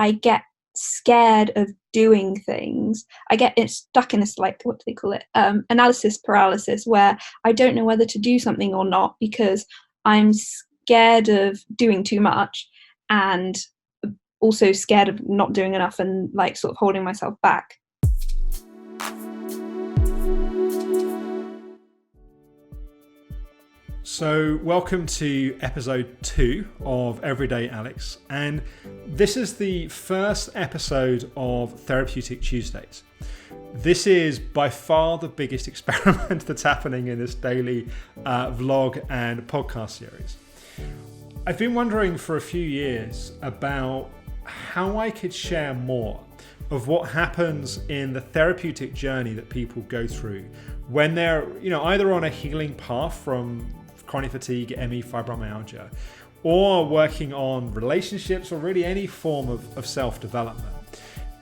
I get scared of doing things. I get stuck in this, like, what do they call it? Analysis paralysis, where I don't know whether to do something or not because I'm scared of doing too much and also scared of not doing enough and like sort of holding myself back. So welcome to episode 2 of Everyday Alex, and this is the first episode of Therapeutic Tuesdays. This is by far the biggest experiment that's happening in this daily vlog and podcast series. I've been wondering for a few years about how I could share more of what happens in the therapeutic journey that people go through when they're, either on a healing path from chronic fatigue, ME, fibromyalgia, or working on relationships or really any form of self-development.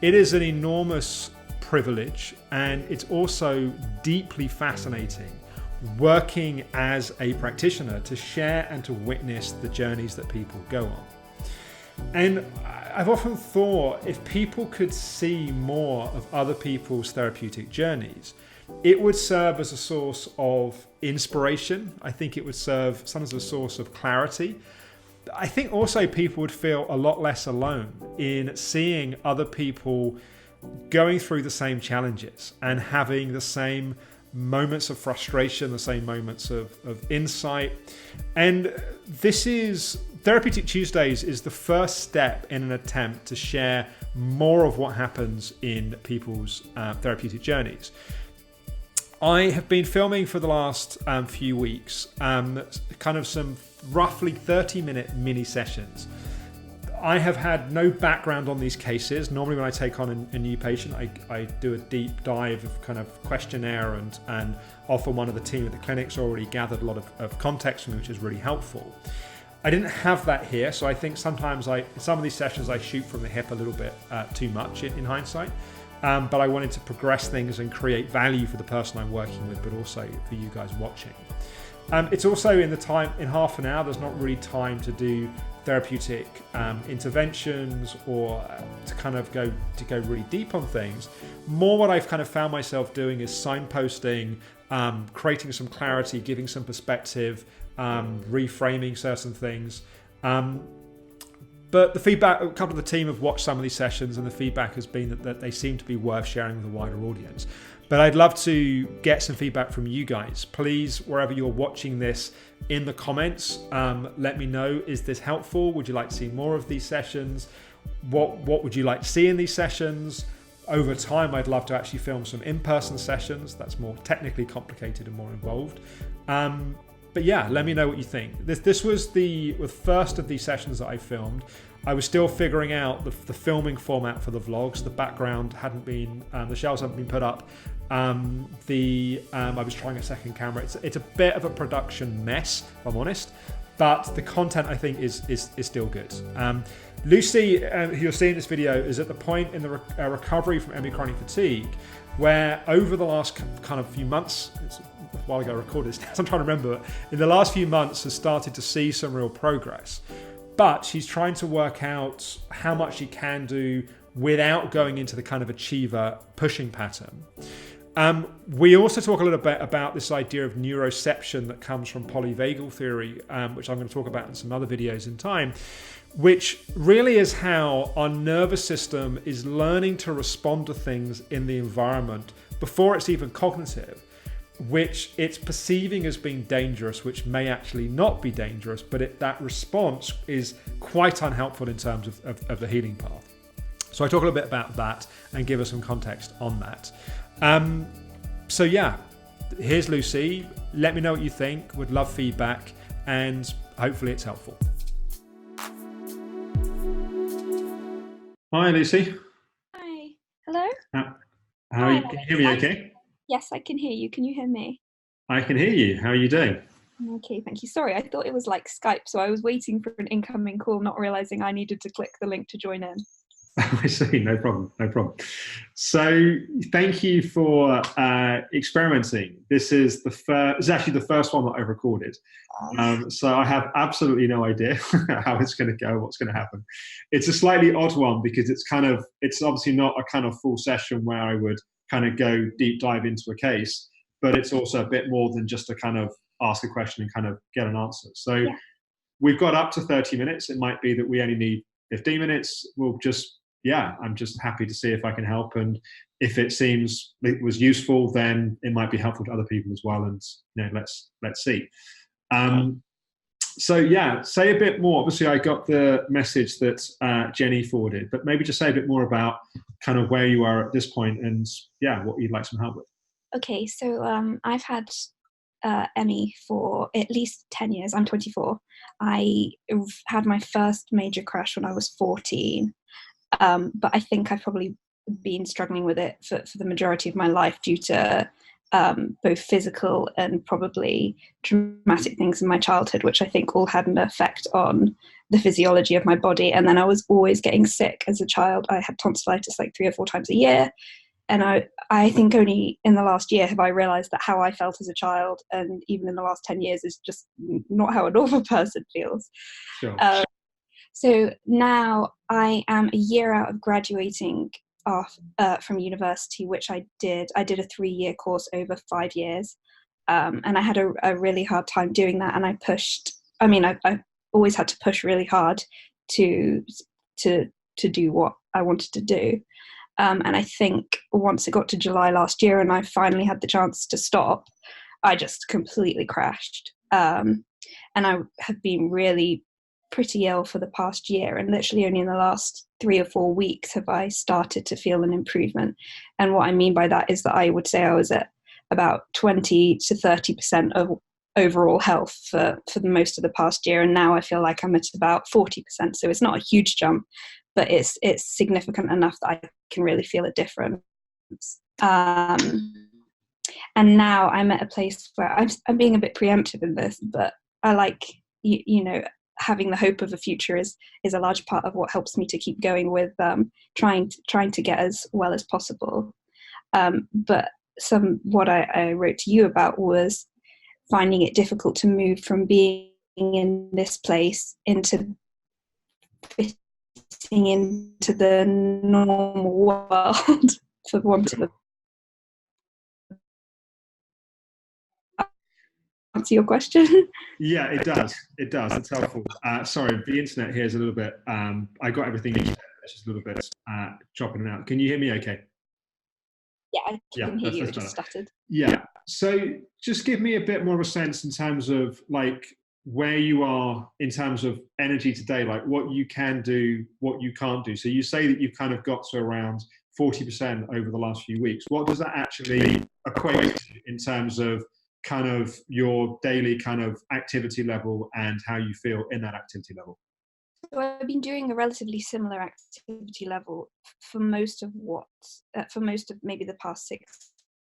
It is an enormous privilege, and it's also deeply fascinating working as a practitioner to share and to witness the journeys that people go on. And I've often thought if people could see more of other people's therapeutic journeys, it would serve as a source of inspiration. I think it would serve sometimes as a source of clarity. I think also people would feel a lot less alone in seeing other people going through the same challenges and having the same moments of frustration, the same moments of insight. And this is Therapeutic Tuesdays is the first step in an attempt to share more of what happens in people's therapeutic journeys. I have been filming for the last few weeks, kind of some roughly 30-minute mini sessions. I have had no background on these cases. Normally when I take on a new patient, I do a deep dive of kind of questionnaire and often one of the team at the clinic's already gathered a lot of context from me, which is really helpful. I didn't have that here, so I think sometimes in some of these sessions I shoot from the hip a little bit too much in hindsight. But I wanted to progress things and create value for the person I'm working with, but also for you guys watching. It's also in half an hour, there's not really time to do therapeutic interventions or to go really deep on things. More what I've kind of found myself doing is signposting, creating some clarity, giving some perspective, reframing certain things. But the feedback, a couple of the team have watched some of these sessions and the feedback has been that they seem to be worth sharing with a wider audience. But I'd love to get some feedback from you guys. Please, wherever you're watching this, in the comments, let me know, is this helpful? Would you like to see more of these sessions? What would you like to see in these sessions? Over time, I'd love to actually film some in-person sessions. That's more technically complicated and more involved. But yeah, let me know what you think. This was the first of these sessions that I filmed. I was still figuring out the filming format for the vlogs. The background hadn't been, the shelves hadn't been put up. I was trying a second camera. It's a bit of a production mess, if I'm honest, but the content I think is still good. Luci, who you'll see in this video, is at the point in the recovery from ME chronic fatigue where over the last kind of few months, it's a while ago I recorded this, so I'm trying to remember, in the last few months has started to see some real progress. But she's trying to work out how much she can do without going into the kind of achiever pushing pattern. We also talk a little bit about this idea of neuroception that comes from polyvagal theory, which I'm going to talk about in some other videos in time, which really is how our nervous system is learning to respond to things in the environment before it's even cognitive, which it's perceiving as being dangerous, which may actually not be dangerous, but that response is quite unhelpful in terms of the healing path. So I talk a little bit about that and give us some context on that. So yeah, here's Luci. Let me know what you think. Would love feedback, and hopefully it's helpful. Hi, Luci. Hi. Hello? How are you? Can you hear me okay? Yes, I can hear you. Can you hear me? I can hear you. How are you doing? Okay, thank you. Sorry, I thought it was like Skype, so I was waiting for an incoming call, not realizing I needed to click the link to join in. I see. No problem. No problem. So, thank you for experimenting. This is the first. It's actually the first one that I've recorded. So I have absolutely no idea how it's going to go, what's going to happen. It's a slightly odd one because it's obviously not a kind of full session where I would kind of go deep dive into a case, but it's also a bit more than just to kind of ask a question and kind of get an answer. So yeah. We've got up to 30 minutes. It might be that we only need 15 minutes. I'm just happy to see if I can help. And if it seems it was useful, then it might be helpful to other people as well. And let's see. So yeah, say a bit more. Obviously, I got the message that Jenny forwarded, but maybe just say a bit more about kind of where you are at this point and what you'd like some help with. Okay, so I've had Emmy for at least 10 years. I'm 24. I had my first major crash when I was 14, but I think I've probably been struggling with it for the majority of my life due to both physical and probably traumatic things in my childhood, which I think all had an effect on the physiology of my body. And then I was always getting sick as a child. I had tonsillitis like 3 or 4 times a year. And I think only in the last year have I realised that how I felt as a child, and even in the last 10 years, is just not how a normal person feels. Sure. So now I am a year out of graduating from university, which I did. I did a 3-year course over 5 years, and I had a really hard time doing that. And I always had to push really hard to do what I wanted to do. And I think once it got to July last year and I finally had the chance to stop, I just completely crashed. And I have been really pretty ill for the past year, and literally only in the last 3 or 4 weeks have I started to feel an improvement. And what I mean by that is that I would say I was at about 20 to 30% of overall health for the most of the past year, and now I feel like I'm at about 40%. So it's not a huge jump, but it's significant enough that I can really feel a difference. And now I'm at a place where I'm being a bit preemptive in this, but I like having the hope of a future is a large part of what helps me to keep going with trying to get as well as possible. But what I wrote to you about was finding it difficult to move from being in this place into fitting into the normal world, for want of answer your question. Yeah, it does. It does. It's helpful. Sorry, the internet here is a little bit. I got everything. It's just a little bit chopping it out. Can you hear me? Okay. Yeah, I can hear you. It just stuttered. Yeah. So, just give me a bit more of a sense in terms of like where you are in terms of energy today, like what you can do, what you can't do. So you say that you've kind of got to around 40% over the last few weeks. What does that actually equate to in terms of kind of your daily kind of activity level and how you feel in that activity level? So I've been doing a relatively similar activity level for most of maybe the past 6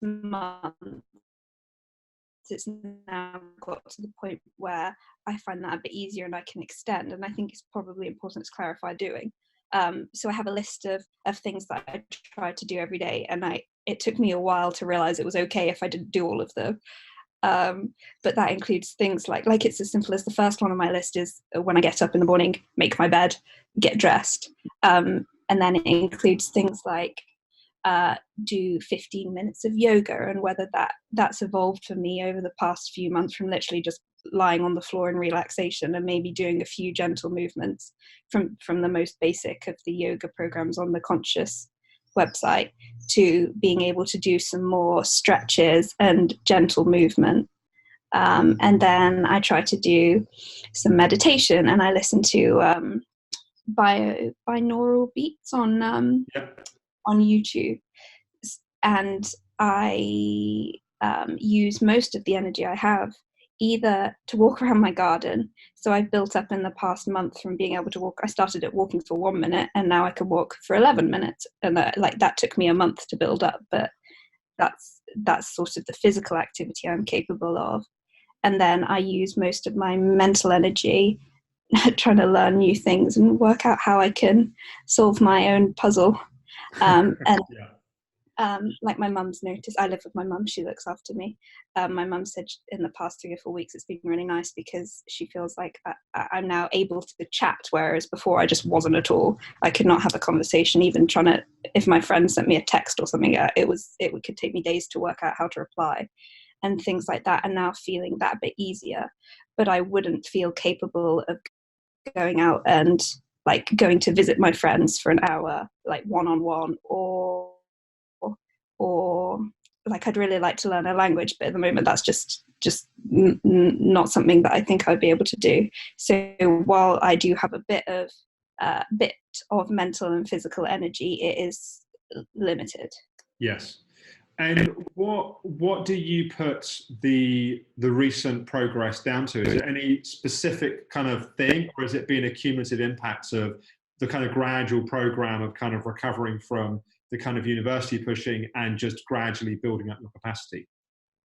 months. It's now got to the point where I find that a bit easier and I can extend, and I think it's probably important to clarify doing. So I have a list of things that I try to do every day, and it took me a while to realize it was okay if I didn't do all of them. But that includes things like it's as simple as the first one on my list is when I get up in the morning, make my bed, get dressed. And then it includes things like do 15 minutes of yoga, and whether that's evolved for me over the past few months from literally just lying on the floor in relaxation and maybe doing a few gentle movements from the most basic of the yoga programs on the Conscious website to being able to do some more stretches and gentle movement. And then I try to do some meditation, and I listen to binaural beats on YouTube, and I use most of the energy I have either to walk around my garden. So I've built up in the past month from being able to walk. I started at walking for 1 minute, and now I can walk for 11 minutes. And that took me a month to build up, but that's sort of the physical activity I'm capable of. And then I use most of my mental energy trying to learn new things and work out how I can solve my own puzzle. And Yeah. like my mum's noticed, I live with my mum, she looks after me. My mum said in the past 3 or 4 weeks it's been really nice because she feels like I'm now able to chat, whereas before I just wasn't at all. I could not have a conversation, even trying to, if my friend sent me a text or something, it could take me days to work out how to reply and things like that, and now feeling that a bit easier. But I wouldn't feel capable of going out and like going to visit my friends for an hour, like one-on-one, or like I'd really like to learn a language, but at the moment that's just not something that I think I'd be able to do. So while I do have a bit of mental and physical energy, it is limited. Yes. And what do you put the recent progress down to? Is it any specific kind of thing, or is it been a cumulative impact of the kind of gradual program of kind of recovering from the kind of university pushing and just gradually building up your capacity?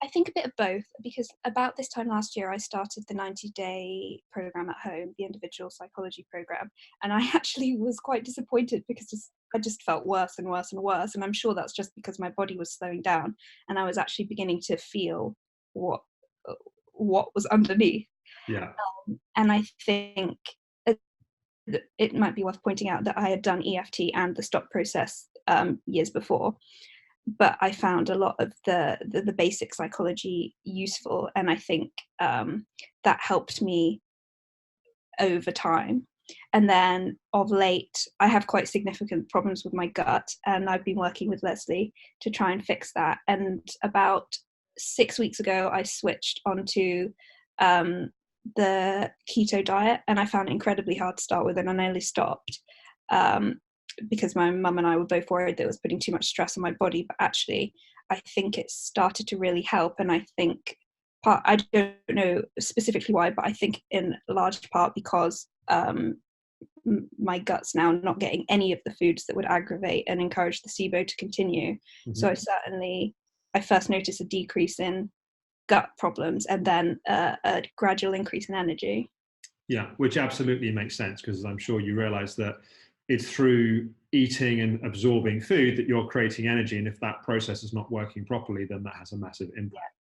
I think a bit of both, because about this time last year I started the 90-day program at home, the individual psychology program, and I actually was quite disappointed because I just felt worse and worse and worse, and I'm sure that's just because my body was slowing down and I was actually beginning to feel what was underneath. Yeah. And I think it might be worth pointing out that I had done EFT and the stop process years before, but I found a lot of the basic psychology useful, and I think that helped me over time. And then of late, I have quite significant problems with my gut, and I've been working with Leslie to try and fix that. And about 6 weeks ago, I switched onto the keto diet, and I found it incredibly hard to start with, and I nearly stopped. Because my mum and I were both worried that it was putting too much stress on my body, but actually I think it started to really help. And I think I don't know specifically why, but I think in large part because my gut's now not getting any of the foods that would aggravate and encourage the SIBO to continue. Mm-hmm. So I first noticed a decrease in gut problems and then a gradual increase in energy. Yeah, which absolutely makes sense, because I'm sure you realize that it's through eating and absorbing food that you're creating energy. And if that process is not working properly, then that has a massive impact.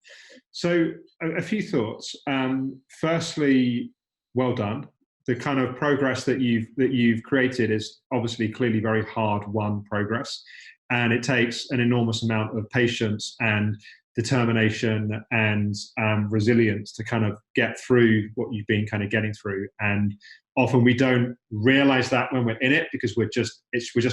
So a few thoughts. Firstly, well done. The kind of progress that you've created is obviously clearly very hard-won progress. And it takes an enormous amount of patience and determination and resilience to kind of get through what you've been kind of getting through. And often we don't realize that when we're in it, because we're just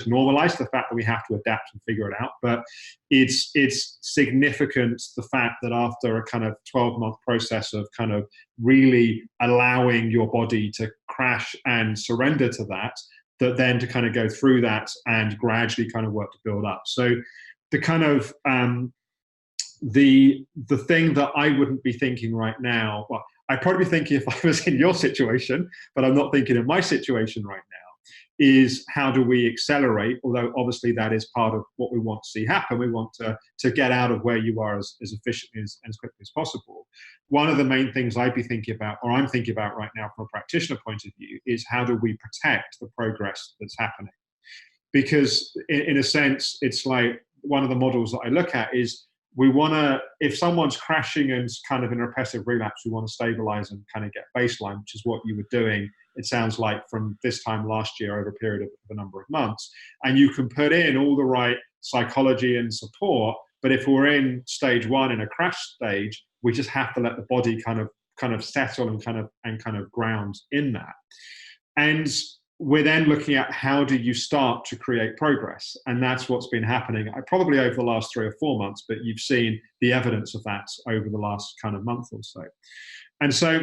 normalized the fact that we have to adapt and figure it out. But it's significant, the fact that after a kind of 12-month process of kind of really allowing your body to crash and surrender to that then to kind of go through that and gradually kind of work to build up. So the kind of the thing that I wouldn't be thinking right now, well, I'd probably be thinking if I was in your situation, but I'm not thinking in my situation right now, is how do we accelerate? Although obviously that is part of what we want to see happen. We want to get out of where you are as efficiently as quickly as possible. One of the main things I'd be thinking about, or I'm thinking about right now from a practitioner point of view, is how do we protect the progress that's happening? Because in a sense, it's like one of the models that I look at is we want to, if someone's crashing and kind of in a repetitive relapse, we want to stabilize and kind of get baseline, which is what you were doing, it sounds like, from this time last year over a period of a number of months. And you can put in all the right psychology and support, but if we're in stage one, in a crash stage, we just have to let the body kind of settle and kind of ground in that. And we're then looking at how do you start to create progress, and that's what's been happening probably over the last 3 or 4 months, but you've seen the evidence of that over the last kind of month or so. And so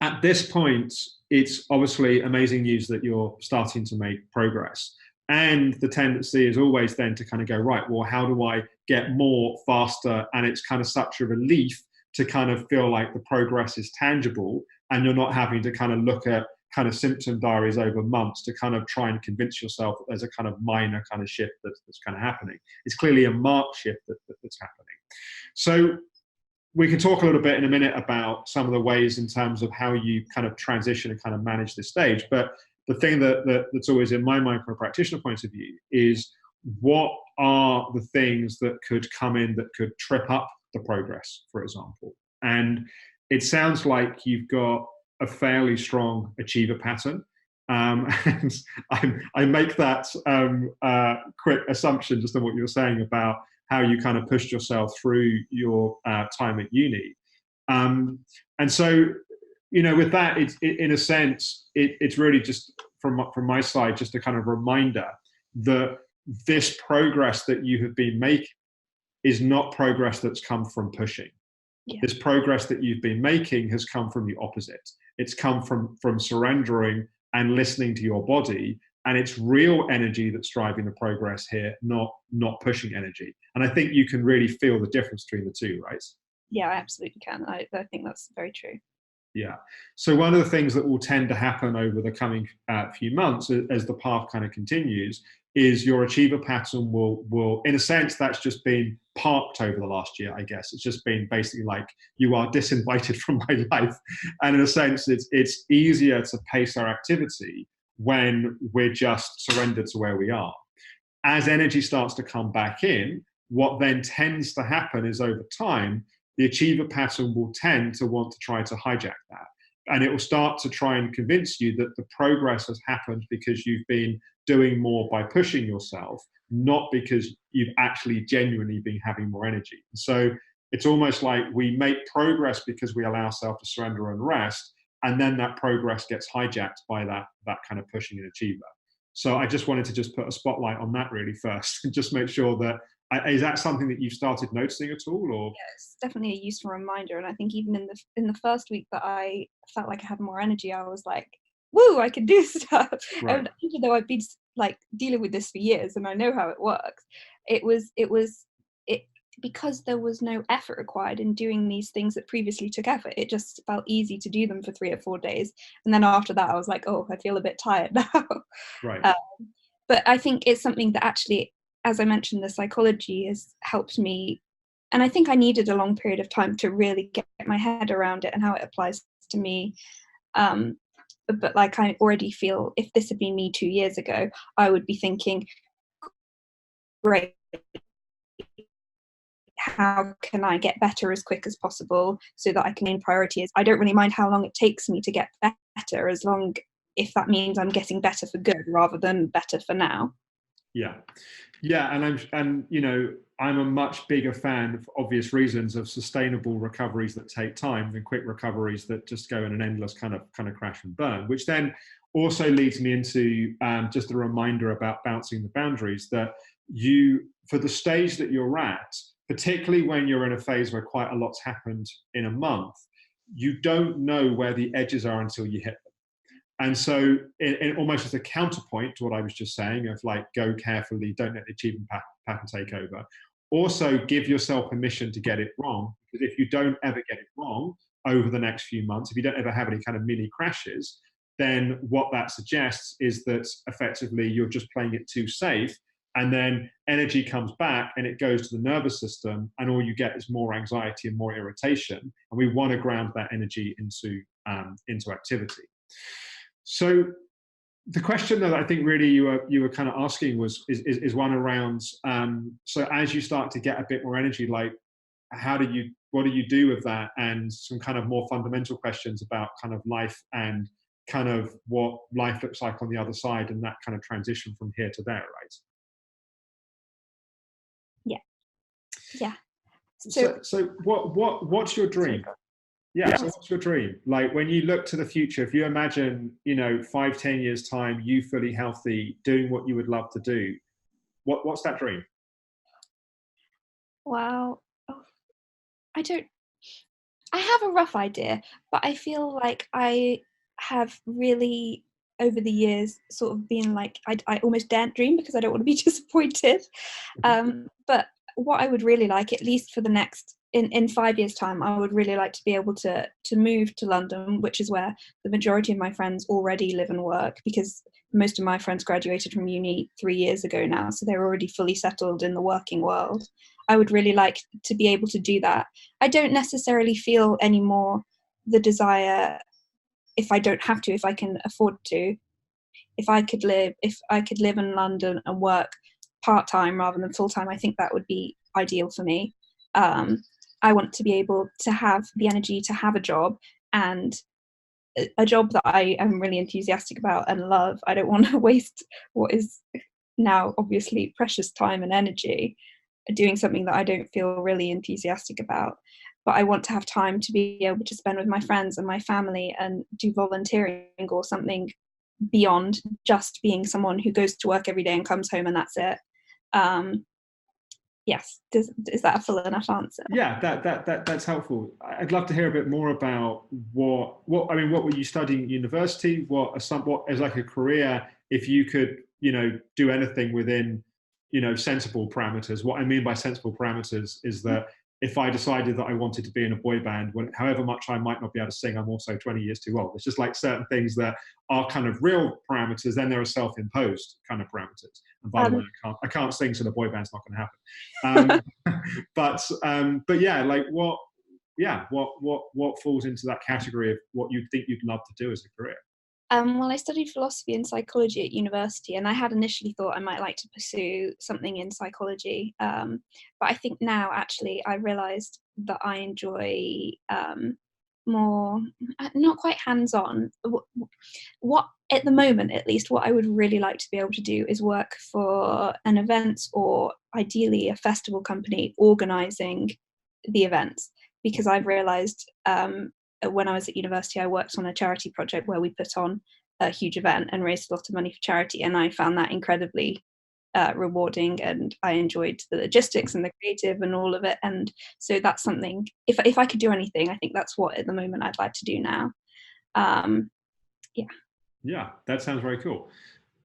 at this point, it's obviously amazing news that you're starting to make progress, and the tendency is always then to kind of go, right, well, how do I get more faster? And it's kind of such a relief to kind of feel like the progress is tangible and you're not having to kind of look at kind of symptom diaries over months to kind of try and convince yourself that there's a kind of minor kind of shift that's kind of happening. It's clearly a marked shift that's happening. So we can talk a little bit in a minute about some of the ways in terms of how you kind of transition and kind of manage this stage. But the thing that's always in my mind from a practitioner point of view is, what are the things that could come in that could trip up the progress, for example? And it sounds like you've got a fairly strong achiever pattern. And I make that quick assumption just on what you were saying about how you kind of pushed yourself through your time at uni. And so, with that, in a sense, it's really just from my side, just a kind of reminder that this progress that you have been making is not progress that's come from pushing. Yeah. This progress that you've been making has come from the opposite. It's come from surrendering and listening to your body, and it's real energy that's driving the progress here, not pushing energy. And I think you can really feel the difference between the two, right? Yeah, I absolutely can. I think that's very true. Yeah. So one of the things that will tend to happen over the coming few months as the path kind of continues is your achiever pattern will, in a sense, that's just been parked over the last year, I guess. It's just been basically like, you are disinvited from my life. And in a sense, it's easier to pace our activity when we're just surrendered to where we are. As energy starts to come back in, what then tends to happen is, over time, the achiever pattern will tend to want to try to hijack that. And it will start to try and convince you that the progress has happened because you've been doing more by pushing yourself, not because you've actually genuinely been having more energy. So it's almost like we make progress because we allow ourselves to surrender and rest, and then that progress gets hijacked by that kind of pushing and achiever. So I just wanted to just put a spotlight on that really first, and just make sure that, is that something that you've started noticing at all? Or yeah, it's definitely a useful reminder. And I think even in the first week that I felt like I had more energy, I was like, woo, I can do stuff. Right. And even though I've been like dealing with this for years and I know how it works, it because there was no effort required in doing these things that previously took effort. It just felt easy to do them for 3 or 4 days. And then after that, I was like, oh, I feel a bit tired now. Right. But I think it's something that actually, as I mentioned, the psychology has helped me. And I think I needed a long period of time to really get my head around it and how it applies to me. But like, I already feel if this had been me 2 years ago, I would be thinking, great, how can I get better as quick as possible so that I can main priority is I don't really mind how long it takes me to get better, as long if that means I'm getting better for good rather than better for now. Yeah. And I'm a much bigger fan, for obvious reasons, of sustainable recoveries that take time than quick recoveries that just go in an endless kind of crash and burn, which then also leads me into just a reminder about bouncing the boundaries, that for the stage that you're at, particularly when you're in a phase where quite a lot's happened in a month, you don't know where the edges are until you hit them. And so in almost as a counterpoint to what I was just saying of like, go carefully, don't let the achievement pattern take over. Also give yourself permission to get it wrong, because if you don't ever get it wrong over the next few months, if you don't ever have any kind of mini crashes, then what that suggests is that effectively you're just playing it too safe, and then energy comes back and it goes to the nervous system, and all you get is more anxiety and more irritation. And we want to ground that energy into activity. So the question that I think really you were kind of asking is one around, so as you start to get a bit more energy, like what do you do with that, and some kind of more fundamental questions about kind of life and kind of what life looks like on the other side, and that kind of transition from here to there, right? Yeah. So what's your dream? Yeah. So what's your dream? Like, when you look to the future, if you imagine, 5-10 years time, you fully healthy, doing what you would love to do, what's that dream? Wow. Oh, I have a rough idea, but I feel like I have really, over the years, sort of been like, I almost daren't dream because I don't want to be disappointed. But what I would really like, at least for the next in 5 years' time, I would really like to be able to move to London, which is where the majority of my friends already live and work, because most of my friends graduated from uni 3 years ago now, so they're already fully settled in the working world. I would really like to be able to do that. I don't necessarily feel anymore the desire, if I don't have to, if I can afford to, if I could live in London and work part-time rather than full-time, I think that would be ideal for me. I want to be able to have the energy to have a job, and a job that I am really enthusiastic about and love. I don't want to waste what is now obviously precious time and energy doing something that I don't feel really enthusiastic about. But I want to have time to be able to spend with my friends and my family and do volunteering or something beyond just being someone who goes to work every day and comes home and that's it. Yes, is that a full enough answer? Yeah, that's helpful. I'd love to hear a bit more about what I mean. What were you studying at university? What as like a career, if you could, do anything within, sensible parameters. What I mean by sensible parameters is that if I decided that I wanted to be in a boy band, however much I might not be able to sing, I'm also 20 years too old. It's just like certain things that are kind of real parameters, then there are self-imposed kind of parameters. And by the way, I can't sing, so the boy band's not going to happen. But yeah, like what falls into that category of what you think you'd love to do as a career? Well, I studied philosophy and psychology at university, and I had initially thought I might like to pursue something in psychology. But I think now, actually, I realised that I enjoy more, not quite hands-on. What, at the moment, at least, what I would really like to be able to do is work for an events, or ideally a festival company organising the events, because I've realised when I was at university, I worked on a charity project where we put on a huge event and raised a lot of money for charity, and I found that incredibly rewarding, and I enjoyed the logistics and the creative and all of it. And so that's something, if I could do anything, I think that's what at the moment I'd like to do now. Yeah, that sounds very cool.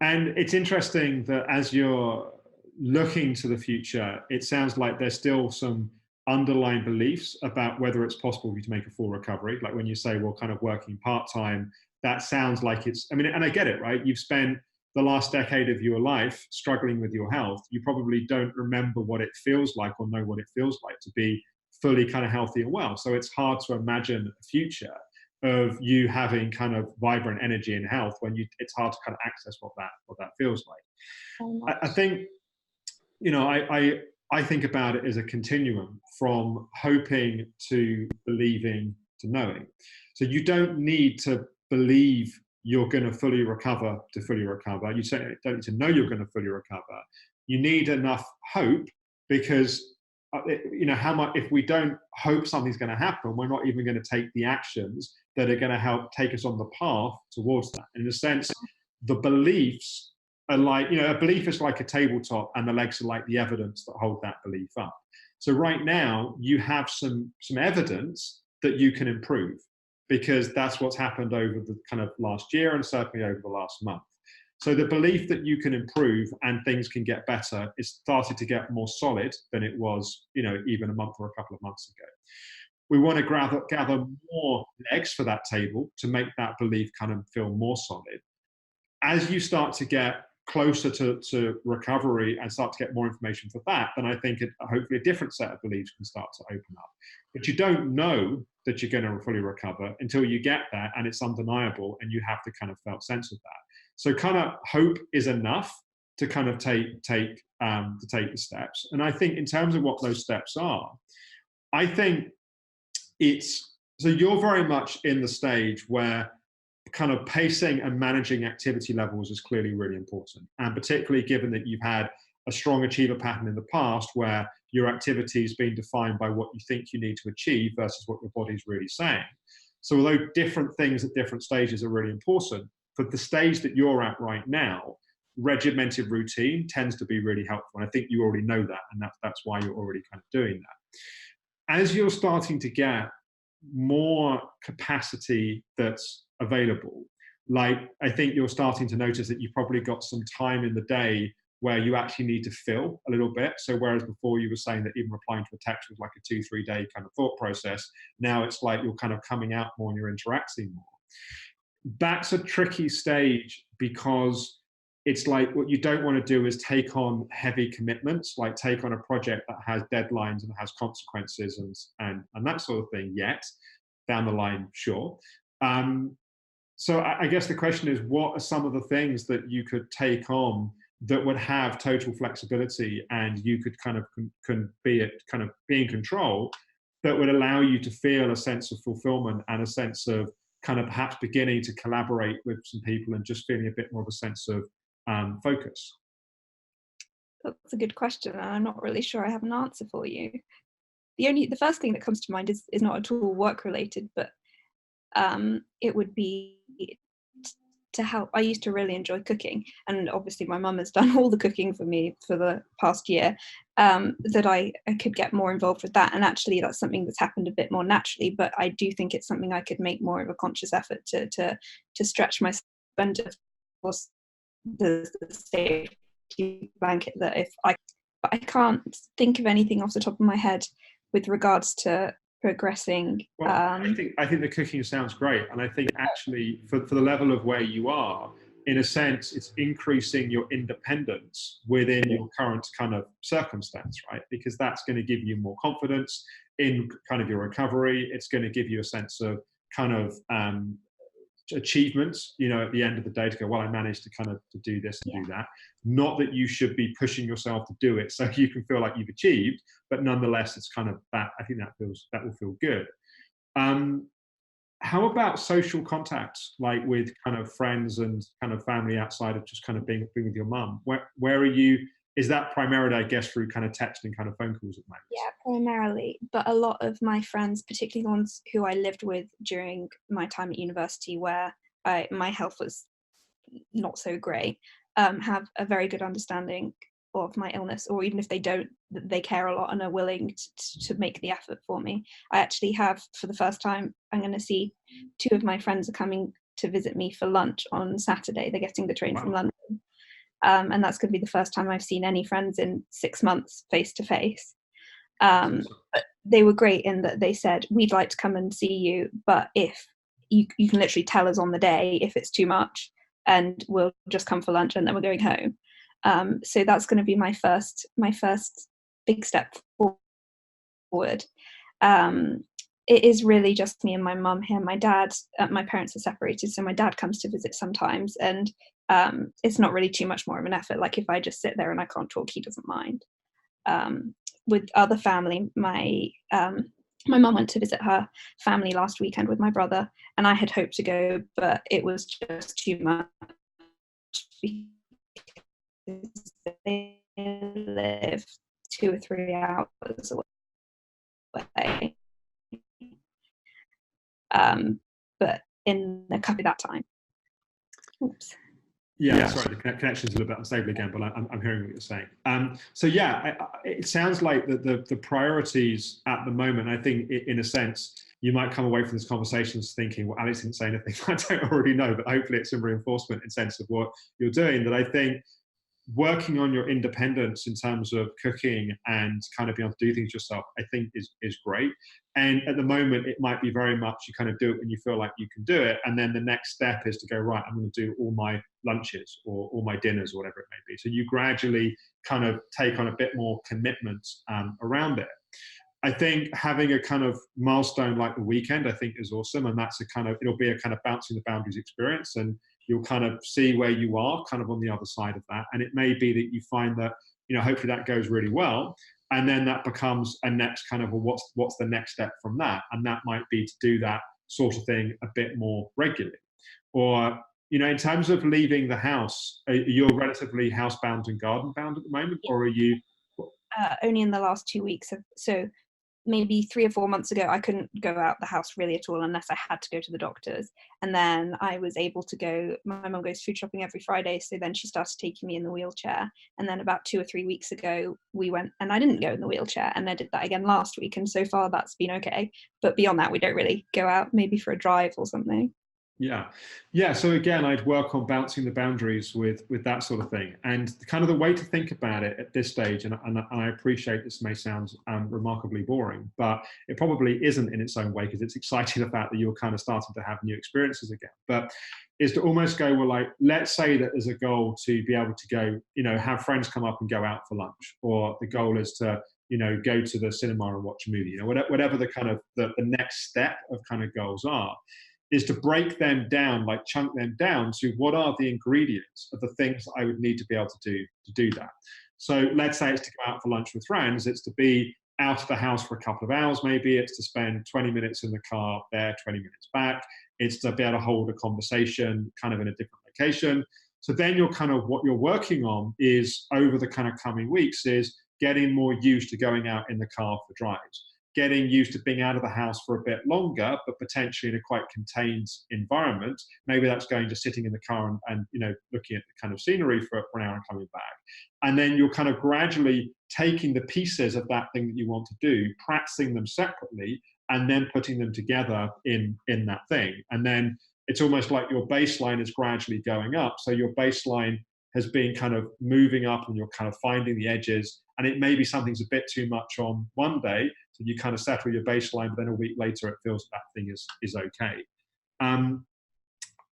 And it's interesting that as you're looking to the future, it sounds like there's still some underlying beliefs about whether it's possible for you to make a full recovery. Like when you say, well, kind of working part-time, that sounds like and I get it, right? You've spent the last decade of your life struggling with your health. You probably don't remember what it feels like or know what it feels like to be fully kind of healthy and well. So it's hard to imagine a future of you having kind of vibrant energy and health when it's hard to kind of access what that feels like. I think, I think about it as a continuum from hoping to believing to knowing. So you don't need to believe you're going to fully recover to fully recover. You certainly don't need to know you're going to fully recover. You need enough hope, because how much, if we don't hope something's going to happen, we're not even going to take the actions that are going to help take us on the path towards that. In a sense, the beliefs are like, a belief is like a tabletop, and the legs are like the evidence that hold that belief up. So right now you have some evidence that you can improve, because that's what's happened over the kind of last year and certainly over the last month. So the belief that you can improve and things can get better is started to get more solid than it was, even a month or a couple of months ago. We want to gather more legs for that table to make that belief kind of feel more solid. As you start to get closer to recovery and start to get more information for that, then I think hopefully a different set of beliefs can start to open up. But you don't know that you're going to fully recover until you get there and it's undeniable, and you have to kind of felt sense of that. So kind of hope is enough to kind of take the steps. And I think in terms of what those steps are, I think so you're very much in the stage where kind of pacing and managing activity levels is clearly really important. And particularly given that you've had a strong achiever pattern in the past, where your activity is being defined by what you think you need to achieve versus what your body's really saying. So although different things at different stages are really important, for the stage that you're at right now, regimented routine tends to be really helpful. And I think you already know that, and that's why you're already kind of doing that. As you're starting to get more capacity that's available, like I think you're starting to notice that you've probably got some time in the day where you actually need to feel a little bit. So whereas before you were saying that even replying to a text was like a 2-3 day kind of thought process, now it's like you're kind of coming out more and you're interacting more. That's a tricky stage, because it's like what you don't want to do is take on heavy commitments, like take on a project that has deadlines and has consequences and that sort of thing yet. Down the line, sure. So I guess the question is, what are some of the things that you could take on that would have total flexibility and you could kind of be in control, that would allow you to feel a sense of fulfillment and a sense of kind of perhaps beginning to collaborate with some people and just feeling a bit more of a sense of focus? That's a good question, and I'm not really sure I have an answer for you. The first thing that comes to mind is not at all work related, but it would be to help. I used to really enjoy cooking, and obviously my mum has done all the cooking for me for the past year, that I could get more involved with that. And actually that's something that's happened a bit more naturally, but I do think it's something I could make more of a conscious effort to stretch myself. And of course the safety blanket, that but I can't think of anything off the top of my head with regards to progressing. Well, I think the cooking sounds great, and I think actually for the level of where you are, in a sense, it's increasing your independence within your current kind of circumstance, right? Because that's going to give you more confidence in kind of your recovery. It's going to give you a sense of kind of achievements, you know, at the end of the day, to go, well, I managed to kind of to do this and do that. Not that you should be pushing yourself to do it so you can feel like you've achieved, but nonetheless, it's kind of that. I think that will feel good. How about social contacts, like with kind of friends and kind of family outside of just kind of being with your mum? Where are you? Is that primarily, I guess, through kind of text and kind of phone calls at the moment? Yeah, primarily. But a lot of my friends, particularly the ones who I lived with during my time at university, where my health was not so great, have a very good understanding of my illness, or even if they don't, they care a lot and are willing to make the effort for me. I actually have, for the first time, I'm going to see 2 of my friends are coming to visit me for lunch on Saturday. They're getting the train from London. And that's going to be the first time I've seen any friends in 6 months face to face. But they were great in that they said, we'd like to come and see you, but if you can literally tell us on the day if it's too much, and we'll just come for lunch and then we're going home. So that's going to be my first big step forward. It is really just me and my mum here. My dad, my parents are separated, so my dad comes to visit sometimes, and it's not really too much more of an effort. Like if I just sit there and I can't talk, he doesn't mind. With other family, my mum went to visit her family last weekend with my brother, and I had hoped to go, but it was just too much because they live 2 or 3 hours away. But in a couple of that time. Oops. Yeah, sorry, the connection's a little bit unstable again, but I'm hearing what you're saying. So yeah, it sounds like the priorities at the moment, I think in a sense, you might come away from this conversation thinking, well, Alex didn't say anything I don't already know, but hopefully it's some reinforcement in sense of what you're doing, that I think working on your independence in terms of cooking and kind of being able to do things yourself, I think is great. And at the moment, it might be very much you kind of do it when you feel like you can do it. And then the next step is to go, right, I'm going to do all my lunches or all my dinners or whatever it may be. So you gradually kind of take on a bit more commitment around it. I think having a kind of milestone like the weekend, I think is awesome. And that's it'll be a kind of bouncing the boundaries experience. And you'll kind of see where you are kind of on the other side of that. And it may be that you find that, you know, hopefully that goes really well. And then that becomes a next kind of, well, what's the next step from that? And that might be to do that sort of thing a bit more regularly. Or, you know, in terms of leaving the house, you're relatively housebound and garden bound at the moment, or are you? Only in the last 2 weeks. So maybe 3 or 4 months ago, I couldn't go out the house really at all unless I had to go to the doctors. And then I was able to go, my mum goes food shopping every Friday, so then she started taking me in the wheelchair. And then about 2 or 3 weeks ago, we went, and I didn't go in the wheelchair, and I did that again last week. And so far that's been okay. But beyond that, we don't really go out, maybe for a drive or something. Yeah. So again, I'd work on bouncing the boundaries with that sort of thing. And kind of the way to think about it at this stage, and I appreciate this may sound remarkably boring, but it probably isn't in its own way, because it's exciting the fact that you're kind of starting to have new experiences again. But is to almost go, well, like, let's say that there's a goal to be able to go, have friends come up and go out for lunch, or the goal is to, go to the cinema and watch a movie, whatever the kind of the next step of kind of goals are, is to break them down, like chunk them down to what are the ingredients of the things that I would need to be able to do that. So let's say it's to go out for lunch with friends, it's to be out of the house for a couple of hours, maybe it's to spend 20 minutes in the car there, 20 minutes back, it's to be able to hold a conversation kind of in a different location. So then you're kind of, what you're working on is over the kind of coming weeks is getting more used to going out in the car for drives, getting used to being out of the house for a bit longer, but potentially in a quite contained environment. Maybe that's going to sitting in the car and looking at the kind of scenery for an hour and coming back. And then you're kind of gradually taking the pieces of that thing that you want to do, practicing them separately, and then putting them together in that thing. And then it's almost like your baseline is gradually going up. So your baseline has been kind of moving up, and you're kind of finding the edges. And it may be something's a bit too much on one day, so you kind of settle your baseline, but then a week later it feels that thing is okay.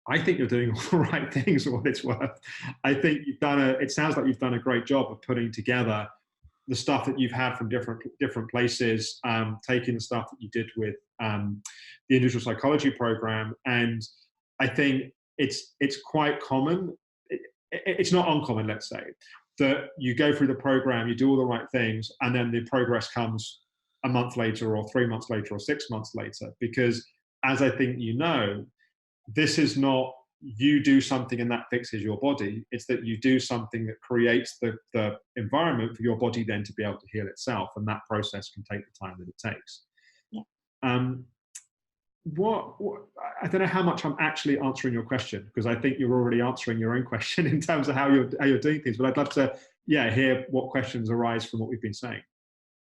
I think you're doing all the right things for what it's worth. I think it sounds like you've done a great job of putting together the stuff that you've had from different places, taking the stuff that you did with the individual psychology program. And I think it's quite common. It's not uncommon, let's say, that you go through the program, you do all the right things, and then the progress comes a month later, or 3 months later, or 6 months later. Because as I think this is not you do something and that fixes your body. It's that you do something that creates the environment for your body then to be able to heal itself. And that process can take the time that it takes. Yeah. What I don't know how much I'm actually answering your question, because I think you're already answering your own question in terms of how you're doing things. But I'd love to, hear what questions arise from what we've been saying.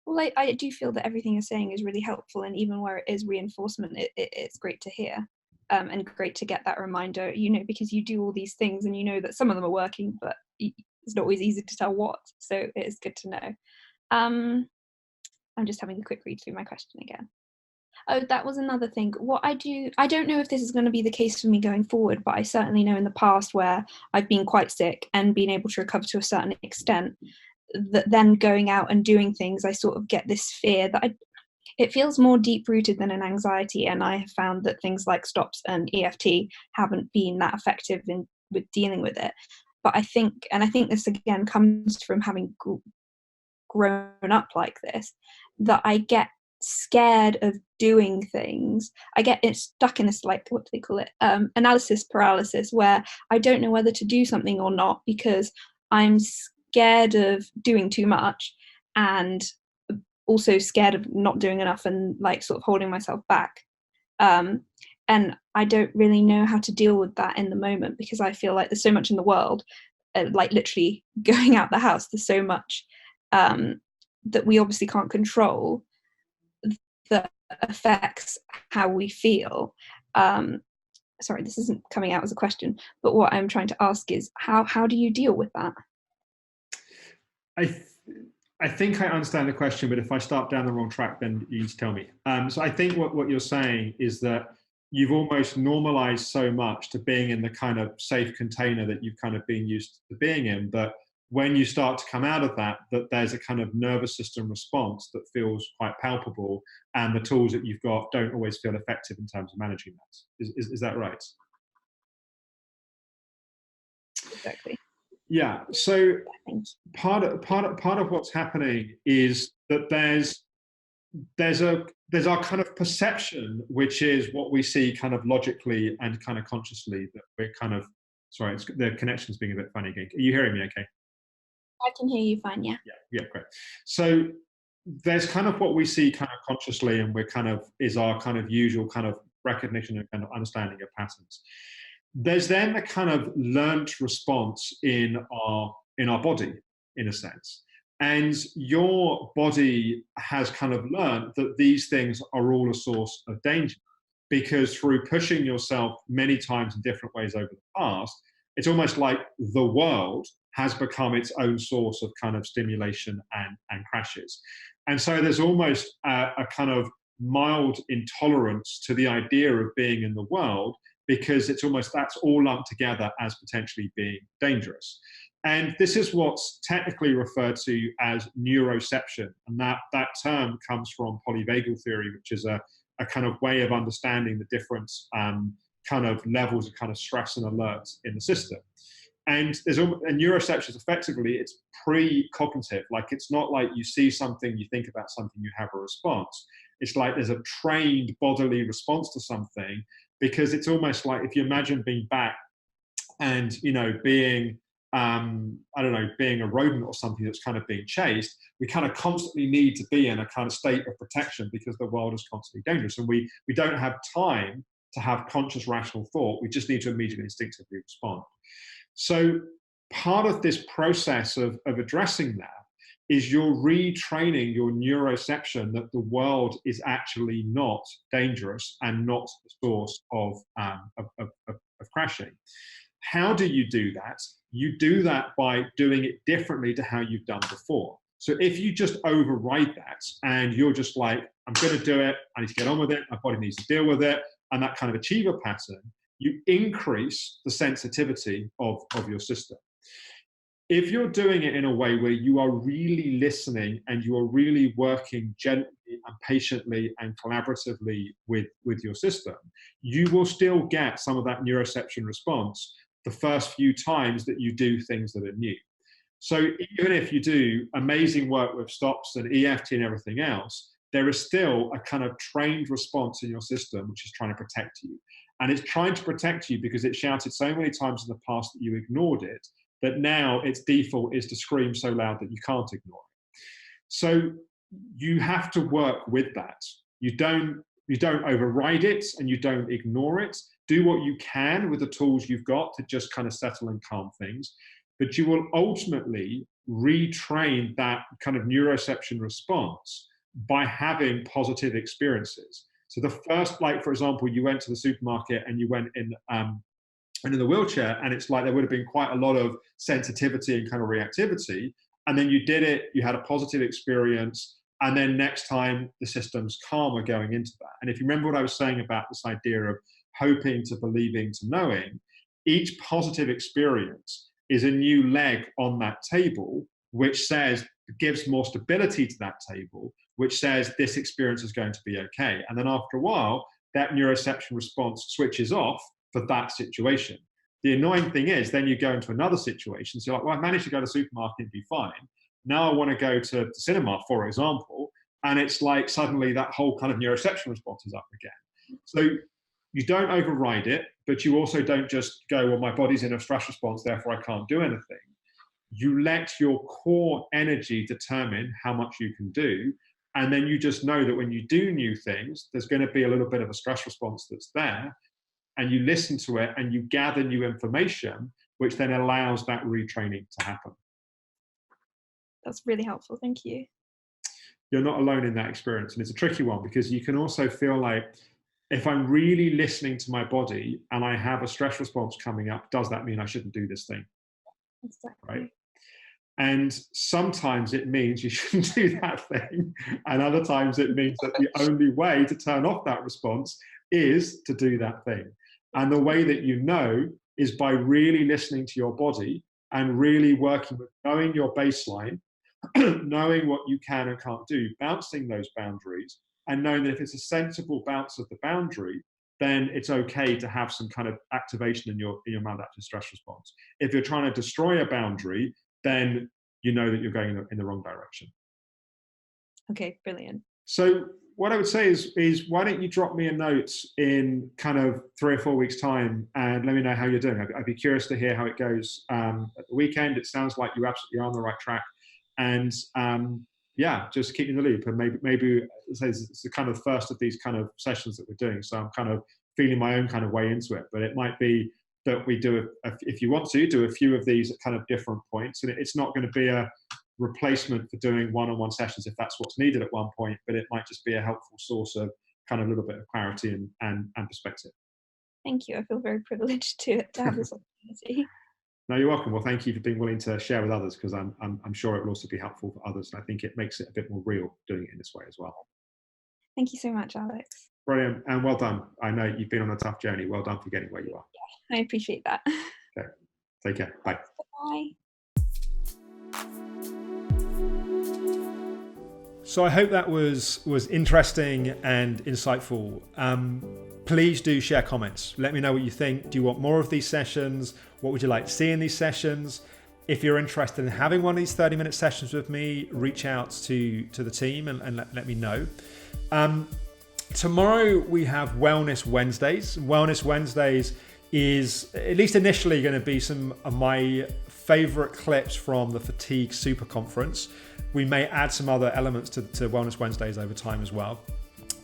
Well, I do feel that everything you're saying is really helpful, and even where it is reinforcement, it's great to hear, and great to get that reminder. Because you do all these things, and that some of them are working, but it's not always easy to tell what. So it is good to know. I'm just having a quick read through my question again. Oh, that was another thing. What I don't know if this is going to be the case for me going forward, but I certainly know in the past where I've been quite sick and been able to recover to a certain extent, that then going out and doing things, I sort of get this fear that it feels more deep-rooted than an anxiety, and I have found that things like stops and EFT haven't been that effective with dealing with it. But I think this again comes from having grown up like this, that I get scared of doing things. I get stuck in this, like, what do they call it, analysis paralysis, where I don't know whether to do something or not, because I'm scared of doing too much, and also scared of not doing enough, and like sort of holding myself back. And I don't really know how to deal with that in the moment, because I feel like there's so much in the world, like literally going out the house, there's so much that we obviously can't control, that affects how we feel. Sorry, this isn't coming out as a question, but what I'm trying to ask is how do you deal with that? I think I understand the question, but if I start down the wrong track, then you need to tell me. So I think what you're saying is that you've almost normalized so much to being in the kind of safe container that you've kind of been used to being in, that when you start to come out of that there's a kind of nervous system response that feels quite palpable, and the tools that you've got don't always feel effective in terms of managing that. Is that right? Exactly. Yeah. So part of what's happening is that there's our kind of perception, which is what we see kind of logically and kind of consciously, that we're kind of, sorry, the connection's being a bit funny again. Are you hearing me okay? I can hear you fine, yeah. Yeah, great. So there's kind of what we see kind of consciously, and we're kind of is our kind of usual kind of recognition and kind of understanding of patterns. There's then a kind of learnt response in our body, in a sense. And your body has kind of learned that these things are all a source of danger. because through pushing yourself many times in different ways over the past, it's almost like the world has become its own source of kind of stimulation and crashes. And so there's almost a kind of mild intolerance to the idea of being in the world, because it's almost, that's all lumped together as potentially being dangerous. And this is what's technically referred to as neuroception. And that term comes from polyvagal theory, which is a kind of way of understanding the different kind of levels of kind of stress and alerts in the system. And neuroception is effectively, it's pre-cognitive. Like, it's not like you see something, you think about something, you have a response. It's like there's a trained bodily response to something, because it's almost like if you imagine being back and, you know, being, I don't know, being a rodent or something that's kind of being chased, we kind of constantly need to be in a kind of state of protection because the world is constantly dangerous. And we don't have time to have conscious, rational thought. We just need to immediately instinctively respond. So part of this process of addressing that is you're retraining your neuroception that the world is actually not dangerous and not the source of crashing. How do you do that? You do that by doing it differently to how you've done before. So if you just override that and you're just like, I'm going to do it, I need to get on with it, my body needs to deal with it, and that kind of achiever pattern, you increase the sensitivity of your system. If you're doing it in a way where you are really listening and you are really working gently and patiently and collaboratively with your system, you will still get some of that neuroception response the first few times that you do things that are new. So even if you do amazing work with stops and EFT and everything else, there is still a kind of trained response in your system which is trying to protect you. And it's trying to protect you because it shouted so many times in the past that you ignored it, that now its default is to scream so loud that you can't ignore it. So you have to work with that. You don't override it and you don't ignore it. Do what you can with the tools you've got to just kind of settle and calm things. But you will ultimately retrain that kind of neuroception response by having positive experiences. So the first, like, for example, you went to the supermarket and you went in the wheelchair, and it's like there would have been quite a lot of sensitivity and kind of reactivity. And then you did it, you had a positive experience, and then next time the system's calmer going into that. And if you remember what I was saying about this idea of hoping to believing to knowing, each positive experience is a new leg on that table, which says, gives more stability to that table, which says this experience is going to be okay. And then after a while, that neuroception response switches off for that situation. The annoying thing is then you go into another situation. So like, well, I managed to go to the supermarket and be fine. Now I want to go to the cinema, for example, and it's like suddenly that whole kind of neuroception response is up again. So you don't override it, but you also don't just go, well, my body's in a stress response, therefore I can't do anything. You let your core energy determine how much you can do. And then you just know that when you do new things, there's going to be a little bit of a stress response that's there. And you listen to it and you gather new information, which then allows that retraining to happen. That's really helpful. Thank you. You're not alone in that experience. And it's a tricky one because you can also feel like, if I'm really listening to my body and I have a stress response coming up, does that mean I shouldn't do this thing? Exactly. Right? And sometimes it means you shouldn't do that thing. And other times it means that the only way to turn off that response is to do that thing. And the way that you know is by really listening to your body and really working with knowing your baseline, knowing what you can and can't do, bouncing those boundaries, and knowing that if it's a sensible bounce of the boundary, then it's okay to have some kind of activation in your maladaptive stress response. If you're trying to destroy a boundary, then you know that you're going in the wrong direction. Okay, brilliant. So what I would say is why don't you drop me a note in kind of 3 or 4 weeks' time and let me know how you're doing. I'd be curious to hear how it goes at the weekend. It sounds like you absolutely are on the right track. And yeah, just keep me in the loop. And maybe it's the kind of first of these kind of sessions that we're doing. So I'm kind of feeling my own kind of way into it. But it might be that we do, if you want to, do a few of these at kind of different points. And it's not going to be a replacement for doing one-on-one sessions if that's what's needed at one point, but it might just be a helpful source of kind of a little bit of clarity and perspective. Thank you. I feel very privileged to have this opportunity. No, you're welcome. Well, thank you for being willing to share with others, because I'm sure it will also be helpful for others. And I think it makes it a bit more real doing it in this way as well. Thank you so much, Alex. Brilliant. And well done. I know you've been on a tough journey. Well done for getting where you are. I appreciate that. Okay. Take care. Bye. Bye. So I hope that was interesting and insightful. Please do share comments. Let me know what you think. Do you want more of these sessions? What would you like to see in these sessions? If you're interested in having one of these 30-minute sessions with me, reach out to the team and let me know. Tomorrow we have Wellness Wednesdays. Wellness Wednesdays is, at least initially, going to be some of my favorite clips from the Fatigue Super Conference. We may add some other elements to Wellness Wednesdays over time as well.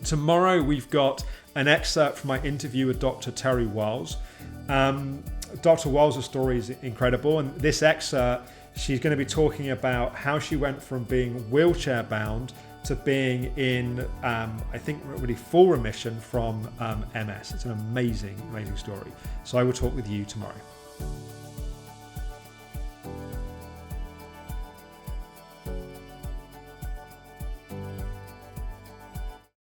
Tomorrow we've got an excerpt from my interview with Dr. Terry Wiles. Dr. Wiles' story is incredible, and this excerpt, she's going to be talking about how she went from being wheelchair bound to being in, I think, really full remission from MS. It's an amazing, amazing story. So I will talk with you tomorrow.